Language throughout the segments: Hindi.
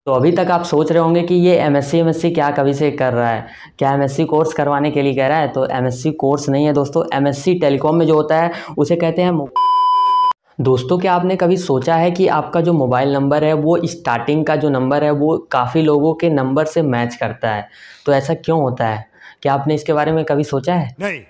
तो अभी तक आप सोच रहे होंगे कि ये एमएससी क्या कभी से कर रहा है, क्या एमएससी कोर्स करवाने के लिए कह रहा है। तो एमएससी कोर्स नहीं है दोस्तों, एमएससी टेलीकॉम में जो होता है उसे कहते हैं दोस्तों क्या आपने कभी सोचा है कि आपका जो मोबाइल नंबर है वो स्टार्टिंग का जो नंबर है वो काफ़ी लोगों के नंबर से मैच करता है। तो ऐसा क्यों होता है, क्या आपने इसके बारे में कभी सोचा है? नहीं।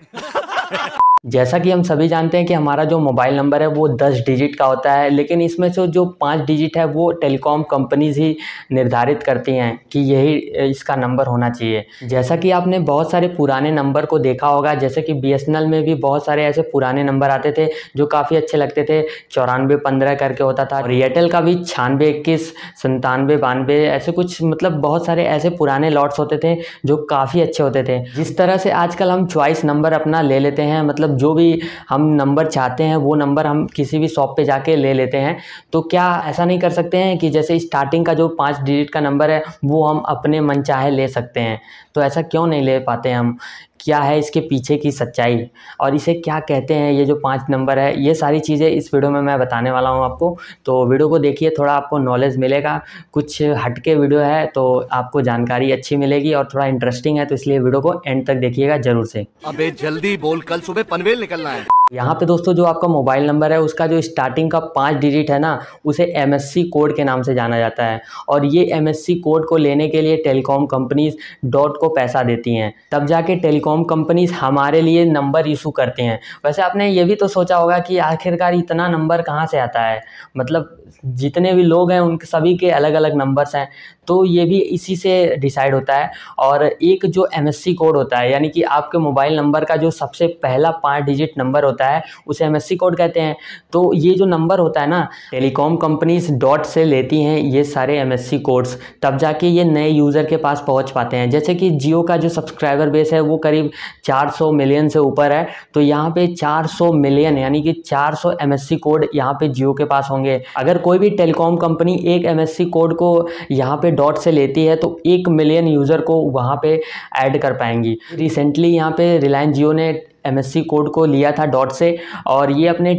जैसा कि हम सभी जानते हैं कि हमारा जो मोबाइल नंबर है वो 10 डिजिट का होता है, लेकिन इसमें से जो 5 डिजिट है वो टेलीकॉम कंपनीज ही निर्धारित करती हैं कि यही इसका नंबर होना चाहिए। जैसा कि आपने बहुत सारे पुराने नंबर को देखा होगा, जैसे कि बीएसएनएल में भी बहुत सारे ऐसे पुराने नंबर आते थे जो काफ़ी अच्छे लगते थे। 9415 करके होता था, और एयरटेल का भी 9621, 9792, ऐसे कुछ मतलब बहुत सारे ऐसे पुराने लॉट्स होते थे जो काफ़ी अच्छे होते थे। जिस तरह से आजकल हम चॉइस नंबर अपना ले लेते हैं, मतलब जो भी हम नंबर चाहते हैं वो नंबर हम किसी भी शॉप पे जाके ले लेते हैं, तो क्या ऐसा नहीं कर सकते हैं कि जैसे स्टार्टिंग का जो 5 डिजिट का नंबर है वो हम अपने मन चाहे ले सकते हैं? तो ऐसा क्यों नहीं ले पाते हम? क्या है इसके पीछे की सच्चाई, और इसे क्या कहते हैं ये जो 5 नंबर है? ये सारी चीज़ें इस वीडियो में मैं बताने वाला हूँ आपको। तो वीडियो को देखिए, थोड़ा आपको नॉलेज मिलेगा। कुछ हटके वीडियो है तो आपको जानकारी अच्छी मिलेगी और थोड़ा इंटरेस्टिंग है, तो इसलिए वीडियो को एंड तक देखिएगा ज़रूर से। अबे जल्दी बोल, कल सुबह पनवेल निकलना है। यहाँ पे दोस्तों जो आपका मोबाइल नंबर है उसका जो स्टार्टिंग का 5 डिजिट है ना, उसे एमएससी कोड के नाम से जाना जाता है। और ये एमएससी कोड को लेने के लिए टेलीकॉम कंपनीज डॉट को पैसा देती हैं, तब जाके टेलीकॉम कंपनीज हमारे लिए नंबर इशू करते हैं। वैसे आपने ये भी तो सोचा होगा कि आखिरकार इतना नंबर कहाँ से आता है, मतलब जितने भी लोग हैं उनके सभी के अलग अलग नंबर्स हैं, तो ये भी इसी से डिसाइड होता है। और एक जो एमएससी कोड होता है, यानी कि आपके मोबाइल नंबर का जो सबसे पहला 5 डिजिट नंबर होता है उसे एमएससी कोड कहते हैं। तो ये जो नंबर होता है ना, टेलीकॉम कंपनीज डॉट से लेती हैं ये सारे एमएससी कोड्स, तब जाके ये नए यूज़र के पास पहुंच पाते हैं। जैसे कि जियो का जो सब्सक्राइबर बेस है वो करीब 400 मिलियन से ऊपर है, तो यहाँ पे 400 मिलियन यानी कि 400 एमएससी कोड यहाँ पे जियो के पास होंगे। अगर कोई भी टेलीकॉम कंपनी एक एमएससी कोड को यहाँ पे डॉट से लेती है तो 1 मिलियन यूज़र को वहाँ पे ऐड कर पाएंगी। रिसेंटली यहाँ पे रिलायंस जियो ने एमएससी कोड को लिया था डॉट से, और ये अपने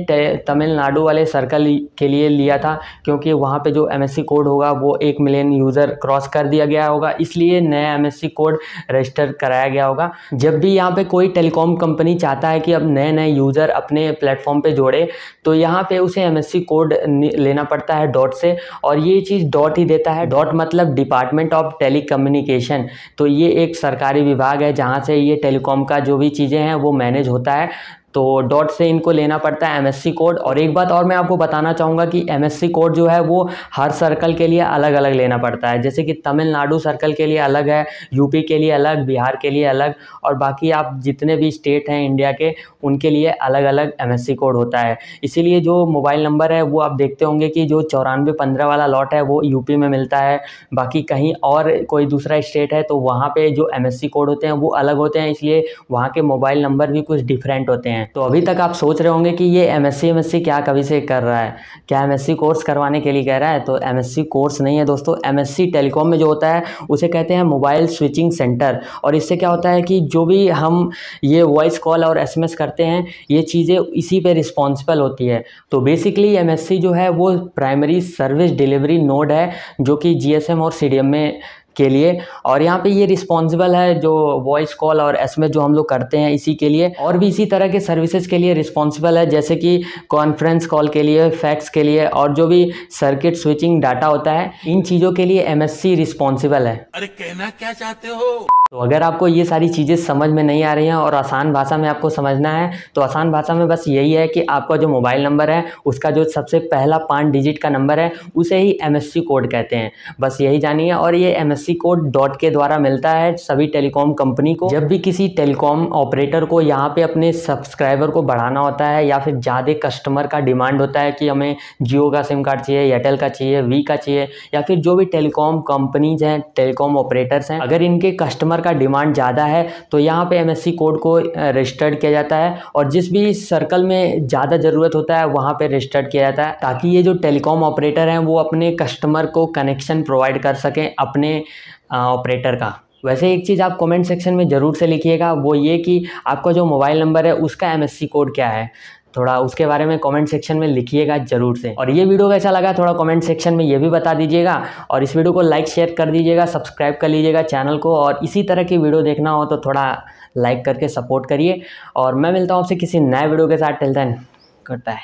तमिलनाडु वाले सर्कल के लिए लिया था, क्योंकि वहाँ पे जो एमएससी कोड होगा वो 1 मिलियन यूज़र क्रॉस कर दिया गया होगा, इसलिए नया एमएससी कोड रजिस्टर कराया गया होगा। जब भी यहाँ पे कोई टेलीकॉम कंपनी चाहता है कि अब नए नए यूज़र अपने प्लेटफॉर्म पे जोड़े, तो यहाँ पे उसे एमएससी कोड लेना पड़ता है डॉट से, और ये चीज़ डॉट ही देता है। डॉट मतलब डिपार्टमेंट ऑफ टेलीकम्युनिकेशन, तो ये एक सरकारी विभाग है जहाँ से ये टेलीकॉम का जो भी चीज़ें हैं वो मैनेज होता है। तो डॉट से इनको लेना पड़ता है एमएससी कोड। और एक बात और मैं आपको बताना चाहूँगा कि एमएससी कोड जो है वो हर सर्कल के लिए अलग अलग लेना पड़ता है। जैसे कि तमिलनाडु सर्कल के लिए अलग है, यूपी के लिए अलग, बिहार के लिए अलग, और बाकी आप जितने भी स्टेट हैं इंडिया के उनके लिए अलग अलग एमएससी कोड होता है। इसीलिए जो मोबाइल नंबर है वो आप देखते होंगे कि जो 9415 वाला लॉट है वो यूपी में मिलता है, बाकी कहीं और कोई दूसरा स्टेट है तो वहाँ पे जो एमएससी कोड होते हैं वो अलग होते हैं, इसलिए वहाँ के मोबाइल नंबर भी कुछ डिफरेंट होते हैं। तो अभी तक आप सोच रहे होंगे कि ये एमएससी क्या कभी से कर रहा है, क्या एमएससी कोर्स करवाने के लिए कह रहा है। तो एमएससी कोर्स नहीं है दोस्तों, एमएससी टेलीकॉम में जो होता है उसे कहते हैं मोबाइल स्विचिंग सेंटर। और इससे क्या होता है कि जो भी हम ये वॉइस कॉल और एसएमएस करते हैं ये चीज़ें इसी पे रिस्पॉन्सिबल होती है। तो बेसिकली एमएससी जो है वो प्राइमरी सर्विस डिलीवरी नोड है, जो कि जीएसएम और सीडीएम में के लिए, और यहाँ पे ये रिस्पॉन्सिबल है जो वॉइस कॉल और एसएमएस जो हम लोग करते हैं इसी के लिए, और भी इसी तरह के सर्विसेज के लिए रिस्पॉन्सिबल है, जैसे कि कॉन्फ्रेंस कॉल के लिए, फैक्स के लिए, और जो भी सर्किट स्विचिंग डाटा होता है इन चीज़ों के लिए एमएससी रिस्पॉन्सिबल है। अरे कहना क्या चाहते हो? तो अगर आपको ये सारी चीज़ें समझ में नहीं आ रही हैं और आसान भाषा में आपको समझना है, तो आसान भाषा में बस यही है कि आपका जो मोबाइल नंबर है उसका जो सबसे पहला 5 डिजिट का नंबर है उसे ही एमएससी कोड कहते हैं, बस यही जानिए। और ये एमएससी कोड डॉट के द्वारा मिलता है सभी टेलीकॉम कंपनी को। जब भी किसी टेलीकॉम ऑपरेटर को यहाँ पे अपने सब्सक्राइबर को बढ़ाना होता है, या फिर ज़्यादा कस्टमर का डिमांड होता है कि हमें जियो का सिम कार्ड चाहिए, एयरटेल का चाहिए, वी का चाहिए, या फिर जो भी टेलीकॉम कंपनीज हैं, टेलीकॉम ऑपरेटर्स हैं, अगर इनके कस्टमर का डिमांड ज़्यादा है तो यहाँ पे एमएससी कोड को रजिस्टर्ड किया जाता है, और जिस भी सर्कल में ज़्यादा ज़रूरत होता है वहाँ पे रजिस्टर्ड किया जाता है, ताकि ये जो टेलीकॉम ऑपरेटर हैं वो अपने कस्टमर को कनेक्शन प्रोवाइड कर सकें अपने ऑपरेटर का। वैसे एक चीज़ आप कमेंट सेक्शन में ज़रूर से लिखिएगा, वो ये कि आपका जो मोबाइल नंबर है उसका एमएससी कोड क्या है। थोड़ा उसके बारे में कमेंट सेक्शन में लिखिएगा ज़रूर से। और ये वीडियो कैसा लगा थोड़ा कमेंट सेक्शन में ये भी बता दीजिएगा। और इस वीडियो को लाइक शेयर कर दीजिएगा, सब्सक्राइब कर लीजिएगा चैनल को। और इसी तरह की वीडियो देखना हो तो थोड़ा लाइक करके सपोर्ट करिए। और मैं मिलता हूँ आपसे किसी नए वीडियो के साथ। Till then good bye.